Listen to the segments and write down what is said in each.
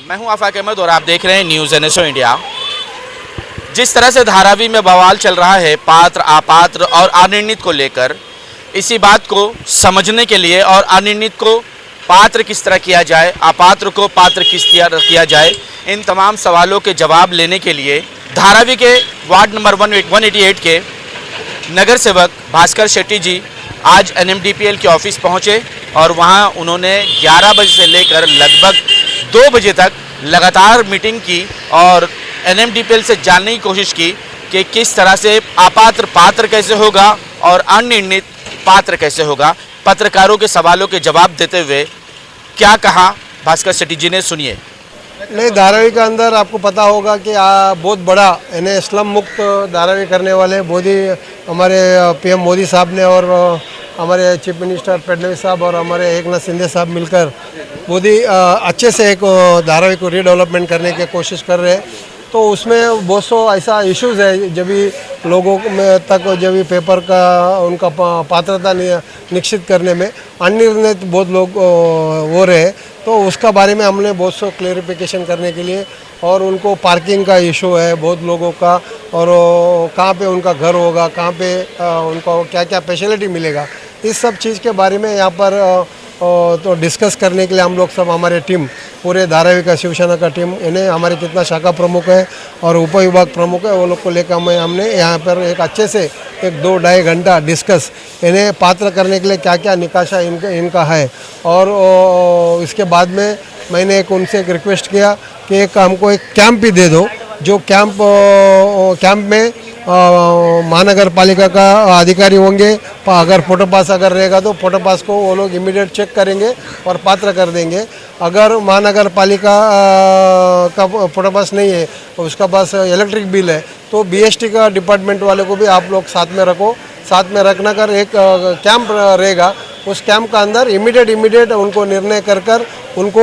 मैं हूं आफाक अहमद और आप देख रहे हैं न्यूज़ NSO इंडिया। जिस तरह से धारावी में बवाल चल रहा है पात्र अपात्र और अनिर्णित को लेकर, इसी बात को समझने के लिए और अनिर्णित को पात्र किस तरह किया जाए, अपात्र को पात्र किस तरह किया जाए, इन तमाम सवालों के जवाब लेने के लिए धारावी के वार्ड नंबर 188 के नगर सेवक भास्कर शेट्टी जी आज NMDPL के ऑफिस पहुंचे और वहां उन्होंने 11 बजे से लेकर लगभग 2 बजे तक लगातार मीटिंग की और NMDPL से जानने की कोशिश की कि किस तरह से अपात्र पात्र कैसे होगा और अनिर्णित पात्र कैसे होगा। पत्रकारों के सवालों के जवाब देते हुए क्या कहा भास्कर शेट्टी जी ने, सुनिए। नहीं, धारावी के अंदर आपको पता होगा कि बहुत बड़ा यानी स्लम मुक्त धारावी करने वाले मोदी, हमारे PM मोदी साहब ने और हमारे चीफ मिनिस्टर फडणवीस साहब और हमारे एकनाथ शिंदे साहब मिलकर मोदी अच्छे से एक धारावी को रीडेवलपमेंट करने की कोशिश कर रहे हैं। तो उसमें बहुत सो ऐसा इश्यूज़ है जब भी लोगों में तक जब भी पेपर का उनका पात्रता निश्चित करने में अनिर्णित बहुत लोग हो रहे हैं। तो उसका बारे में हमने बहुत सो क्लेरिफिकेशन करने के लिए, और उनको पार्किंग का इशू है बहुत लोगों का, और कहाँ पे उनका घर होगा, कहाँ पे उनको क्या क्या फैसिलिटी मिलेगा, इस सब चीज़ के बारे में यहाँ पर तो डिस्कस करने के लिए हम लोग सब, हमारे टीम पूरे धारावी का शिवसेना का टीम, इन्हें हमारे कितना शाखा प्रमुख है और उप विभाग प्रमुख है, वो लोग को लेकर हमने यहाँ पर एक अच्छे से 1-2-2.5 घंटा डिस्कस इन्हें पात्र करने के लिए क्या क्या निकाशा इनका है। और इसके बाद में मैंने उनसे एक रिक्वेस्ट किया कि हमको एक कैंप भी दे दो, जो कैंप में महानगर पालिका का अधिकारी होंगे, अगर फोटो पास अगर रहेगा तो फोटो पास को वो लोग इमीडिएट चेक करेंगे और पात्र कर देंगे। अगर महानगर पालिका का फोटो पास नहीं है, उसका पास इलेक्ट्रिक बिल है, तो BST का डिपार्टमेंट वाले को भी आप लोग साथ में रखो। साथ में रखना कर एक कैंप रहेगा, उस कैंप का अंदर इमीडिएट उनको निर्णय कर उनको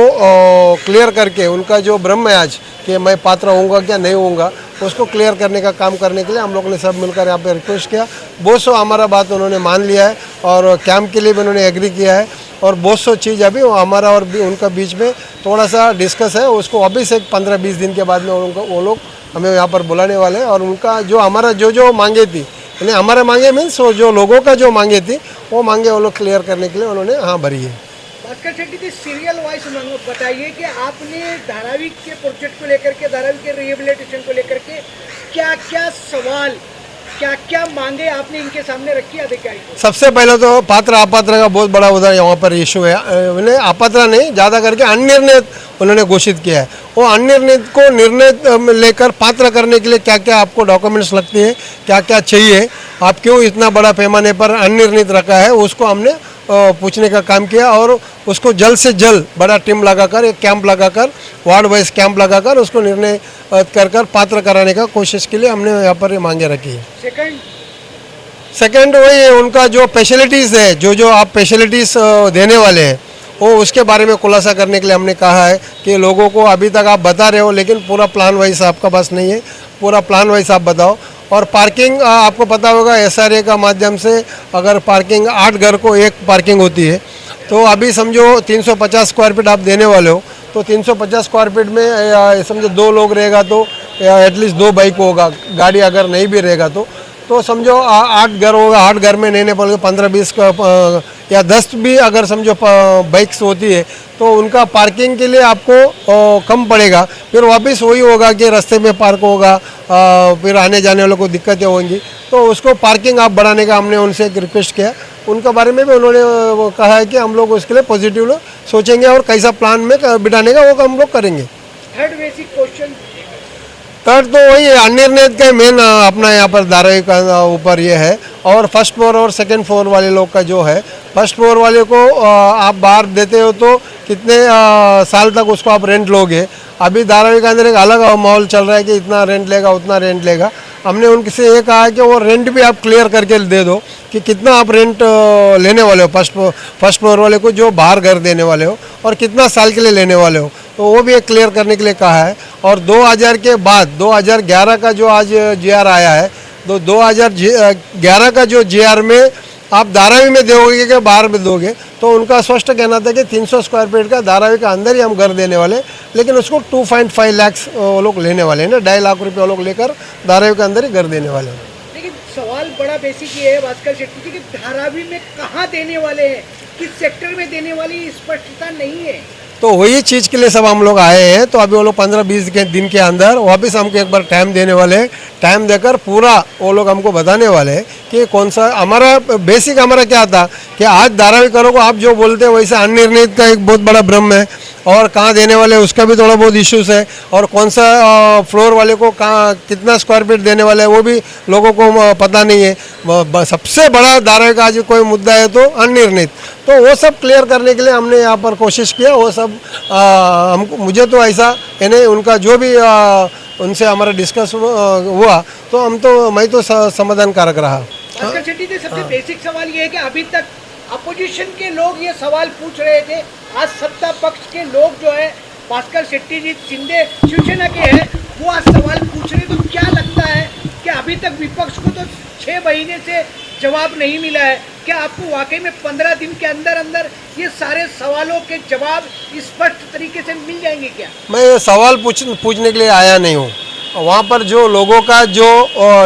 क्लियर करके उनका जो भ्रम है आज कि मैं पात्र होऊंगा क्या नहीं होऊंगा, उसको क्लियर करने का काम करने के लिए हम लोगों ने सब मिलकर यहाँ पे रिक्वेस्ट किया। बहुत सो हमारा बात उन्होंने मान लिया है और कैंप के लिए भी उन्होंने एग्री किया है, और बहुत सो चीज़ अभी हमारा और भी उनका बीच में थोड़ा सा डिस्कस है, उसको अभी से 15-20 दिन के बाद में वो लोग हमें यहाँ पर बुलाने वाले हैं। और उनका जो हमारा जो मांगे थी, यानी हमारे मांगे मीन्स जो लोगों का जो मांगे थी वो मांगे वो लोग क्लियर करने के लिए उन्होंने हाँ भरी है। भास्कर शेट्टी जी, सीरियल वाइज बताइए कि आपने धारावी के प्रोजेक्ट को लेकर के, धारावी के रिहेबिलिटेशन को लेकर के क्या क्या सवाल, क्या क्या मांगे आपने इनके सामने रखी अधिकारी को? सबसे पहले तो पात्र अपात्र का बहुत बड़ा उधर यहाँ पर इशू है। उन्हें अपात्र नहीं, ज़्यादा करके अनिर्णित उन्होंने घोषित किया है। वो अनिर्णित को निर्णय लेकर पात्र करने के लिए क्या क्या आपको डॉक्यूमेंट्स लगती है, क्या क्या चाहिए, आप क्यों इतना बड़ा पैमाने पर अनिर्णित रखा है, उसको हमने पूछने का काम किया। और उसको जल्द से जल्द बड़ा टीम लगाकर, एक कैंप लगाकर, वार्ड वाइज कैंप लगाकर उसको निर्णय कर पात्र कराने का कोशिश के लिए हमने यहाँ पर मांगे रखी है। सेकंड वही है, उनका जो फैसिलिटीज़ है, जो आप फैसिलिटीज़ देने वाले हैं, वो उसके बारे में खुलासा करने के लिए हमने कहा है कि लोगों को अभी तक आप बता रहे हो लेकिन पूरा प्लान वाइज आपका पास नहीं है, पूरा प्लान वाइज आप बताओ। और पार्किंग आपको पता होगा SRA का माध्यम से अगर पार्किंग 8 घर को एक पार्किंग होती है, तो अभी समझो 350 स्क्वायर फीट आप देने वाले हो, तो 350 स्क्वायर फीट में समझो 2 लोग रहेगा तो एटलीस्ट 2 बाइक होगा, गाड़ी अगर नहीं भी रहेगा तो समझो 8 घर होगा, 8 घर में नहीं पड़ेगा 15-20 या 10 भी अगर समझो बाइक्स होती है तो उनका पार्किंग के लिए आपको कम पड़ेगा। फिर वापस वही होगा कि रास्ते में पार्क होगा, फिर आने जाने वालों को दिक्कतें होंगी, तो उसको पार्किंग आप बढ़ाने का हमने उनसे एक रिक्वेस्ट किया। उनके बारे में भी उन्होंने कहा है कि हम लोग उसके लिए पॉजिटिव सोचेंगे और कैसा प्लान में बिठाने का वो हम लोग करेंगे। थर्ड बेसिक क्वेश्चन, थर्ड तो वही अनिर्णित का मेन अपना यहाँ पर धारावी का ऊपर ये है। और फर्स्ट फ्लोर और सेकंड फ्लोर वाले लोग का जो है, फर्स्ट फ्लोर वाले को आप बाहर देते हो तो कितने साल तक उसको आप रेंट लोगे। अभी धारावी के अंदर एक अलग माहौल चल रहा है कि इतना रेंट लेगा उतना रेंट लेगा। हमने उनसे ये कहा कि वो रेंट भी आप क्लियर करके दे दो कि कितना आप रेंट लेने वाले हो फर्स्ट फ्लोर वाले को, जो बाहर घर देने वाले हो, और कितना साल के लिए लेने वाले हो, तो वो भी एक क्लियर करने के लिए कहा है। और 2000 के बाद 2011 का जो आज GR आया है, तो 2011 का जो GR में आप धारावी में दोगे कि बाहर में दोगे, तो उनका स्पष्ट कहना था कि 300 स्क्वायर फीट का धारावी के अंदर ही हम घर देने वाले, लेकिन उसको 2.5 लाख वो लोग लेने वाले हैं ना, 2.5 लाख रुपये वो लोग लेकर धारावी के अंदर ही घर देने वाले हैं। लेकिन सवाल बड़ा बेसिक ये है भास्कर शेट्टी जी कि धारावी में कहाँ देने वाले हैं, किस सेक्टर में देने वाली स्पष्टता नहीं है। तो वही चीज़ के लिए सब हम लोग आए हैं। तो अभी वो लोग 15-20 के दिन के अंदर वापस हमको एक बार टाइम देने वाले हैं। टाइम देकर पूरा वो लोग हमको बताने वाले हैं कि कौन सा हमारा बेसिक हमारा क्या था कि आज धारावी करोगे आप जो बोलते हैं वैसे अनिर्णित का एक बहुत बड़ा भ्रम है, और कहाँ देने वाले उसका भी थोड़ा बहुत इश्यूज है, और कौन सा फ्लोर वाले को कहाँ कितना स्क्वायर फीट देने वाले हैं वो भी लोगों को पता नहीं है। सबसे बड़ा धारावी का आज कोई मुद्दा है तो अनिर्णित, तो वो सब क्लियर करने के लिए हमने यहाँ पर कोशिश किया। वो सब हमको मुझे तो ऐसा यानी उनका जो भी उनसे हमारा डिस्कस हुआ तो मैं तो समाधान कारक रहा। भास्कर शेट्टी जी, सबसे बेसिक सवाल ये है कि अभी तक अपोजिशन के लोग ये सवाल पूछ रहे थे, आज सत्ता पक्ष के लोग जो है भास्कर शेट्टी जी शिंदे शिवसेना के हैं वो आज सवाल पूछ रहे, तो क्या लगता है कि अभी तक विपक्ष को तो 6 महीने से जवाब नहीं मिला है, क्या आपको वाकई में 15 दिन के अंदर अंदर ये सारे सवालों के जवाब स्पष्ट तरीके से मिल जाएंगे क्या? मैं ये सवाल पूछने के लिए आया नहीं हूँ। वहाँ पर जो लोगों का जो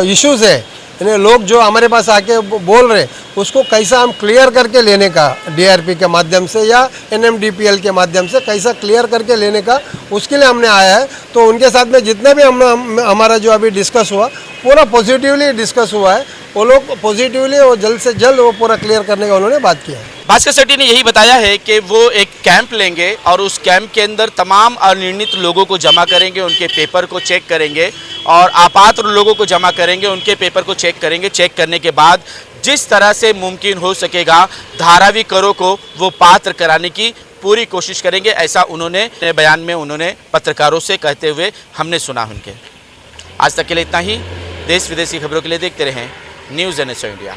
इश्यूज है, यानी लोग जो हमारे पास आके बोल रहे उसको कैसा हम क्लियर करके लेने का, डीआरपी के माध्यम से या एनएमडीपीएल के माध्यम से कैसा क्लियर करके लेने का, उसके लिए हमने आया है। तो उनके साथ में जितने भी हमारा जो अभी डिस्कस हुआ पूरा पॉजिटिवली डिस्कस हुआ है। वो लोग पॉजिटिवली और जल्द से जल्द वो पूरा क्लियर करने का उन्होंने बात किया है। भास्कर शेट्टी ने यही बताया है कि वो एक कैंप लेंगे और उस कैंप के अंदर तमाम अनिर्णित लोगों को जमा करेंगे, उनके पेपर को चेक करेंगे और अपात्र लोगों को जमा करेंगे, उनके पेपर को चेक करेंगे। चेक करने के बाद जिस तरह से मुमकिन हो सकेगा धारावी करों को वो पात्र कराने की पूरी कोशिश करेंगे, ऐसा उन्होंने अपने बयान में उन्होंने पत्रकारों से कहते हुए हमने सुना उनके। आज तक के लिए इतना ही। देश विदेश की खबरों के लिए देखते रहें न्यूज़ NSO इंडिया।